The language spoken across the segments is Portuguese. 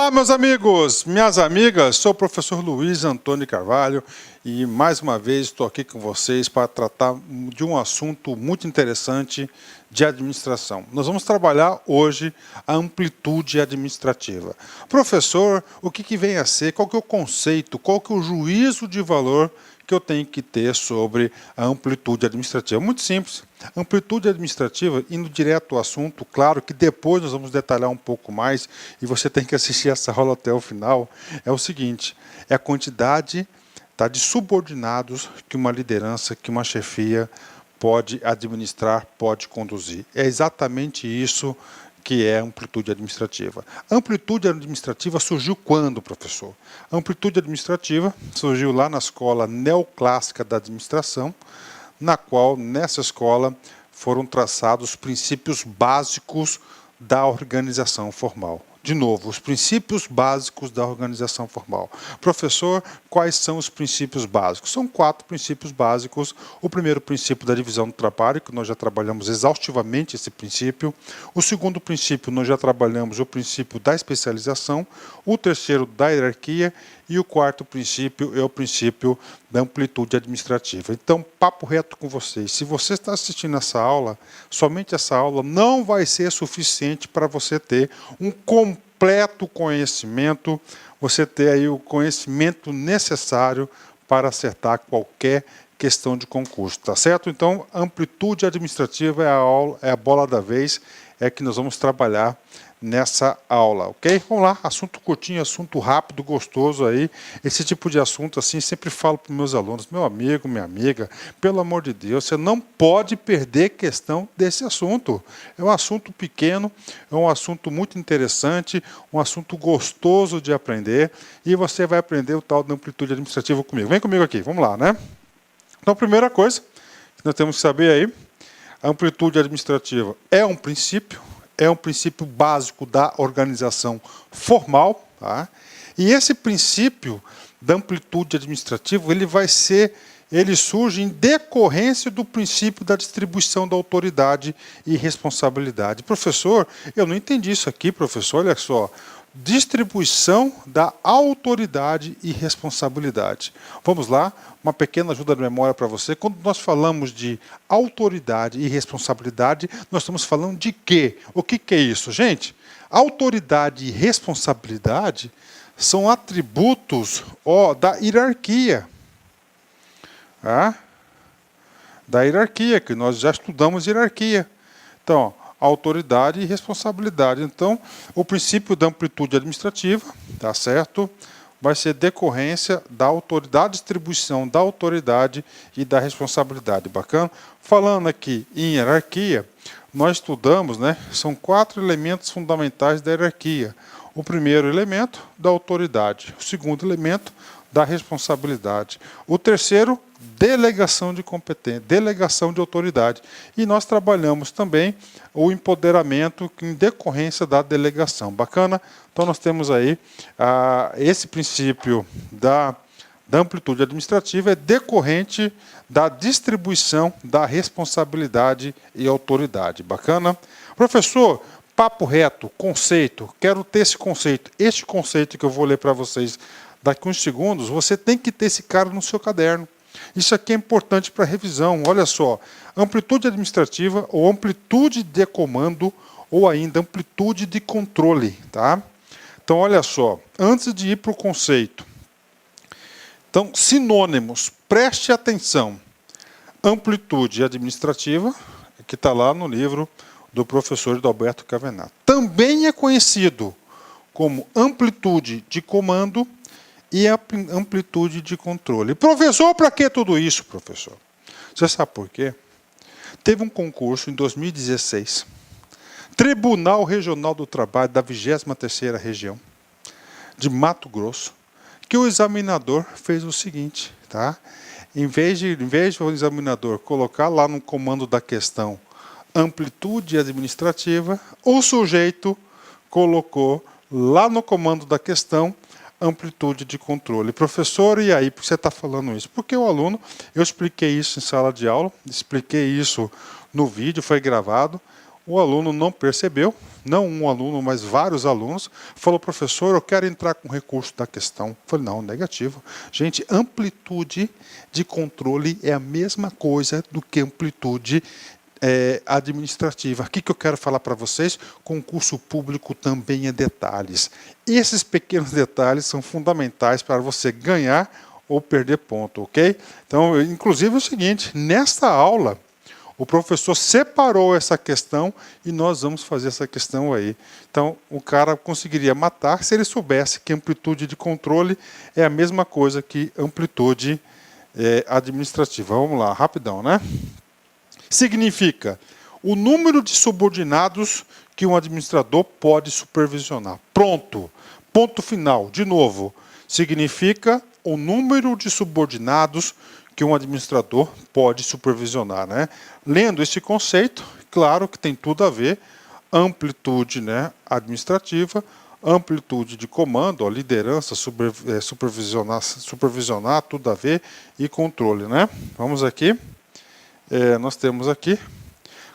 Olá, meus amigos, minhas amigas, sou o professor Luiz Antônio Carvalho e mais uma vez estou aqui com vocês para tratar de um assunto muito interessante de administração. Nós vamos trabalhar hoje a amplitude administrativa. Professor, o que vem a ser, qual que é o conceito, qual que é o juízo de valor que eu tenho que ter sobre a amplitude administrativa? Muito simples. Amplitude administrativa, indo direto ao assunto, claro que depois nós vamos detalhar um pouco mais e você tem que assistir essa aula até o final, é o seguinte, é a quantidade de subordinados que uma liderança, que uma chefia pode administrar, pode conduzir. É exatamente isso que é amplitude administrativa. A amplitude administrativa surgiu quando, professor? A amplitude administrativa surgiu lá na escola neoclássica da administração, na qual, nessa escola, foram traçados os princípios básicos da organização formal. De novo, os princípios básicos da organização formal. Professor, quais são os princípios básicos? São 4 princípios básicos. O primeiro princípio da divisão do trabalho, que nós já trabalhamos exaustivamente esse princípio. O segundo princípio, nós já trabalhamos o princípio da especialização. O terceiro, da hierarquia. E o quarto princípio é o princípio da amplitude administrativa. Então, papo reto com vocês. Se você está assistindo essa aula, somente essa aula não vai ser suficiente para você ter um completo conhecimento, você ter aí o conhecimento necessário para acertar qualquer questão de concurso, tá certo? Então, amplitude administrativa é a bola da vez, é que nós vamos trabalhar nessa aula, ok? Vamos lá, assunto curtinho, assunto rápido, gostoso aí. Esse tipo de assunto, assim, sempre falo para os meus alunos, meu amigo, minha amiga, pelo amor de Deus, você não pode perder questão desse assunto. É um assunto pequeno, é um assunto muito interessante, um assunto gostoso de aprender, e você vai aprender o tal da amplitude administrativa comigo. Vem comigo aqui, vamos lá, né? Então, a primeira coisa que nós temos que saber aí, a amplitude administrativa é um princípio básico da organização formal, tá? E esse princípio da amplitude administrativa, ele surge em decorrência do princípio da distribuição da autoridade e responsabilidade. Professor, eu não entendi isso aqui, professor, olha só. Distribuição da autoridade e responsabilidade. Vamos lá, uma pequena ajuda de memória para você. Quando nós falamos de autoridade e responsabilidade, nós estamos falando de quê? O que é isso? Gente, autoridade e responsabilidade são atributos da hierarquia. Tá? Da hierarquia, que nós já estudamos hierarquia. Então, autoridade e responsabilidade. Então, o princípio da amplitude administrativa, tá certo? Vai ser decorrência da autoridade, distribuição da autoridade e da responsabilidade. Bacana? Falando aqui em hierarquia, nós estudamos, né? São 4 elementos fundamentais da hierarquia. O primeiro elemento, da autoridade. O segundo elemento, da responsabilidade. O terceiro, delegação de competência, delegação de autoridade. E nós trabalhamos também o empoderamento em decorrência da delegação. Bacana? Então nós temos aí esse princípio da amplitude administrativa é decorrente da distribuição da responsabilidade e autoridade. Bacana? Professor, papo reto, conceito, quero ter esse conceito. Este conceito que eu vou ler para vocês daqui a uns segundos, você tem que ter esse cara no seu caderno. Isso aqui é importante para revisão. Olha só, amplitude administrativa ou amplitude de comando ou ainda amplitude de controle. Tá? Então, olha só, antes de ir para o conceito. Então, sinônimos, preste atenção. Amplitude administrativa, que está lá no livro do professor Adalberto Cavenato. Também é conhecido como amplitude de comando e amplitude de controle. Professor, para que tudo isso, professor? Você sabe por quê? Teve um concurso em 2016, Tribunal Regional do Trabalho da 23ª Região de Mato Grosso, que o examinador fez o seguinte, tá? Em vez de o examinador colocar lá no comando da questão amplitude administrativa, o sujeito colocou lá no comando da questão amplitude de controle. Professor, e aí, por que você está falando isso? Porque o aluno, eu expliquei isso em sala de aula, expliquei isso no vídeo, foi gravado, O aluno não percebeu, não um aluno, mas vários alunos, falou, professor, eu quero entrar com o recurso da questão. Eu falei, não, negativo. Gente, amplitude de controle é a mesma coisa do que amplitude administrativa. O que eu quero falar para vocês? Concurso público também é detalhes. Esses pequenos detalhes são fundamentais para você ganhar ou perder ponto, ok? Então, inclusive é o seguinte, nesta aula, o professor separou essa questão e nós vamos fazer essa questão aí. Então, o cara conseguiria matar se ele soubesse que amplitude de controle é a mesma coisa que amplitude administrativa. Vamos lá, rapidão, né? Significa o número de subordinados que um administrador pode supervisionar. Pronto. Ponto final. De novo, significa o número de subordinados que um administrador pode supervisionar, né? Lendo esse conceito, claro que tem tudo a ver, amplitude, né, administrativa, amplitude de comando, ó, liderança, supervisionar, tudo a ver, e controle, né? Vamos aqui. Nós temos aqui,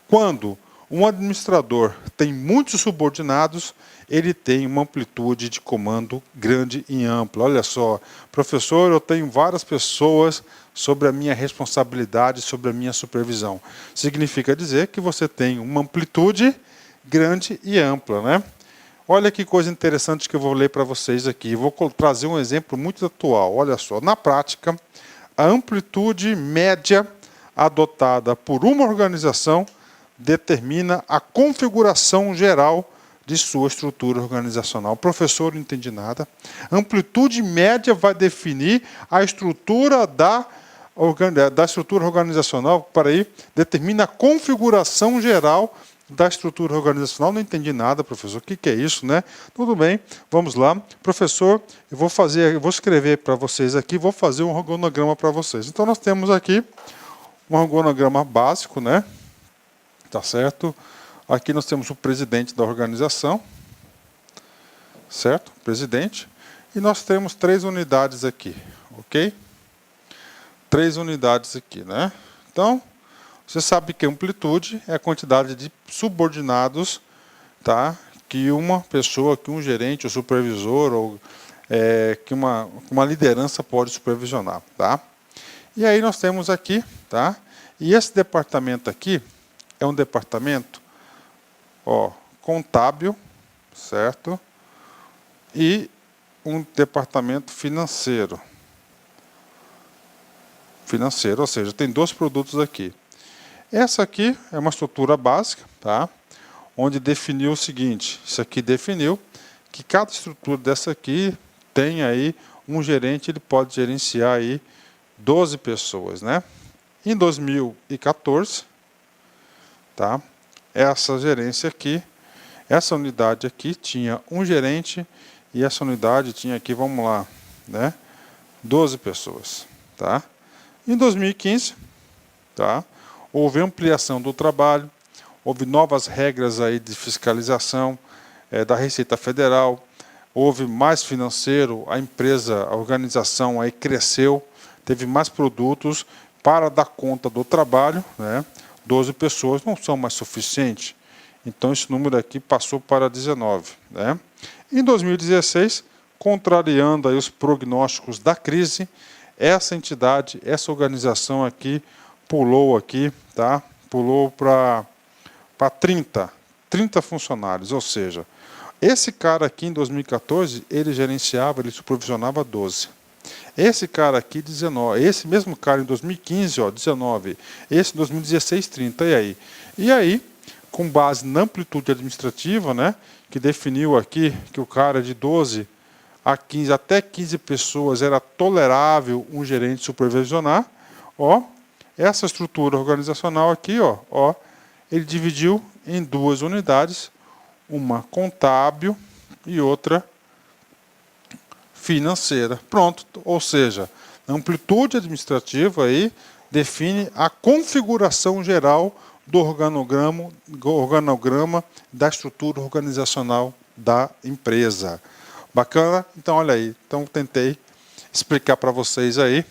quando um administrador tem muitos subordinados, ele tem uma amplitude de comando grande e ampla. Olha só, professor, eu tenho várias pessoas sobre a minha responsabilidade, sobre a minha supervisão. Significa dizer que você tem uma amplitude grande e ampla, né? Olha que coisa interessante que eu vou ler para vocês aqui. Vou trazer um exemplo muito atual. Olha só, na prática, a amplitude média adotada por uma organização determina a configuração geral de sua estrutura organizacional. O professor não entende nada. Amplitude média vai definir a estrutura da estrutura organizacional. Determina a configuração geral da estrutura organizacional. Não entendi nada, professor. O que é isso, né? Tudo bem, vamos lá. Professor, eu vou escrever para vocês aqui, vou fazer um organograma para vocês. Então, nós temos aqui um organograma básico, né? Tá certo? Aqui nós temos o presidente da organização, certo? Presidente. E nós temos 3 unidades aqui, ok? 3 unidades aqui, né? Então, você sabe que amplitude é a quantidade de subordinados, tá? Que uma pessoa, que um gerente, ou supervisor, ou que uma liderança pode supervisionar, tá? E aí nós temos aqui, tá? E esse departamento aqui é um departamento, ó, contábil, certo? E um departamento financeiro. Financeiro, ou seja, tem 2 produtos aqui. Essa aqui é uma estrutura básica, tá? Onde definiu o seguinte, isso aqui definiu que cada estrutura dessa aqui tem aí um gerente, ele pode gerenciar aí 12 pessoas, né? Em 2014, tá? Essa gerência aqui, essa unidade aqui tinha um gerente e essa unidade tinha aqui, vamos lá, né? 12 pessoas, tá? Em 2015, tá? Houve ampliação do trabalho, houve novas regras aí de fiscalização da Receita Federal, houve mais financeiro, a empresa, a organização aí cresceu, teve mais produtos para dar conta do trabalho, né? 12 pessoas não são mais suficientes, então esse número aqui passou para 19, né? Em 2016, contrariando aí os prognósticos da crise, essa entidade, essa organização aqui, pulou para 30 funcionários, ou seja, esse cara aqui em 2014, ele supervisionava 12. Esse cara aqui, 19. Esse mesmo cara em 2015, ó, 19. Esse em 2016, 30. E aí? E aí, com base na amplitude administrativa, né, que definiu aqui que o cara de 12 a 15, até 15 pessoas era tolerável um gerente supervisionar, ó, essa estrutura organizacional aqui, ó, ele dividiu em 2 unidades, uma contábil e outra financeira. Pronto, ou seja, a amplitude administrativa aí define a configuração geral do organograma da estrutura organizacional da empresa. Bacana? Então, olha aí. Então, tentei explicar para vocês aí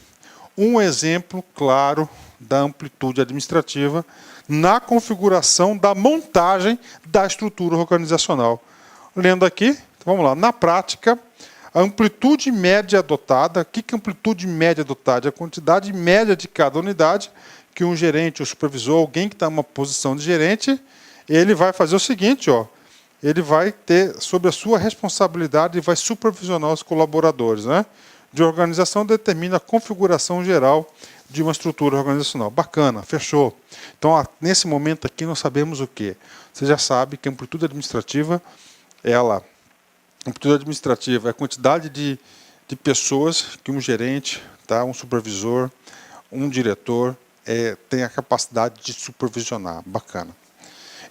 um exemplo claro da amplitude administrativa na configuração da montagem da estrutura organizacional. Lendo aqui, vamos lá, na prática, a amplitude média adotada, o que é amplitude média adotada? É a quantidade média de cada unidade que um gerente, o supervisor, alguém que está numa posição de gerente, ele vai fazer o seguinte, ó, ele vai ter, sob a sua responsabilidade, e vai supervisionar os colaboradores, né? De organização, determina a configuração geral de uma estrutura organizacional. Bacana, fechou. Então, nesse momento aqui, nós sabemos o quê? Você já sabe que a amplitude administrativa, amplitude administrativa é a quantidade de pessoas que um gerente, tá, um supervisor, um diretor, tem a capacidade de supervisionar. Bacana.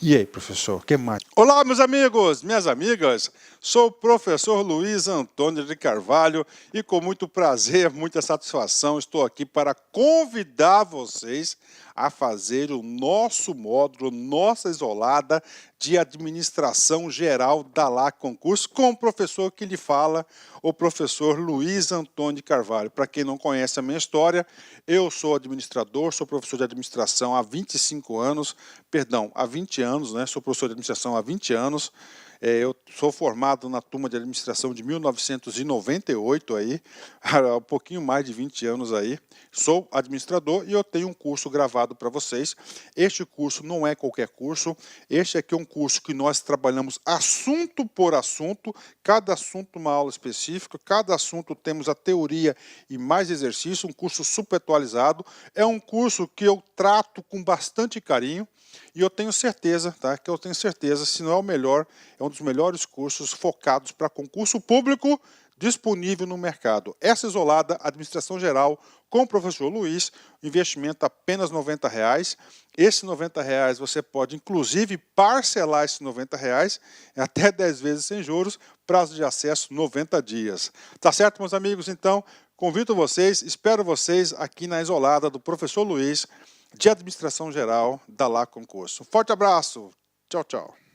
E aí, professor, o que mais? Olá, meus amigos, minhas amigas. Sou o professor Luiz Antônio de Carvalho e com muito prazer, muita satisfação, estou aqui para convidar vocês a fazer o nosso módulo, nossa isolada de administração geral da LAC Concurso com o professor que lhe fala, o professor Luiz Antônio de Carvalho. Para quem não conhece a minha história, eu sou administrador, sou professor de administração há 25 anos, perdão, há 20 anos, né? Sou professor de administração há 20 anos. Eu sou formado na turma de administração de 1998, aí, há um pouquinho mais de 20 anos aí. Sou administrador e eu tenho um curso gravado para vocês. Este curso não é qualquer curso, este aqui é um curso que nós trabalhamos assunto por assunto, cada assunto uma aula específica, cada assunto temos a teoria e mais exercício, um curso super atualizado. É um curso que eu trato com bastante carinho. E eu tenho certeza, tá, se não é o melhor, é um dos melhores cursos focados para concurso público disponível no mercado. Essa isolada, administração geral, com o professor Luiz, investimento apenas R$ 90. Esses R$ 90 você pode, inclusive, parcelar esses R$ 90 até 10 vezes sem juros, prazo de acesso 90 dias. Tá certo, meus amigos? Então, convido vocês, espero vocês aqui na isolada do professor Luiz, de Administração Geral da LAC Concurso. Um forte abraço. Tchau, tchau.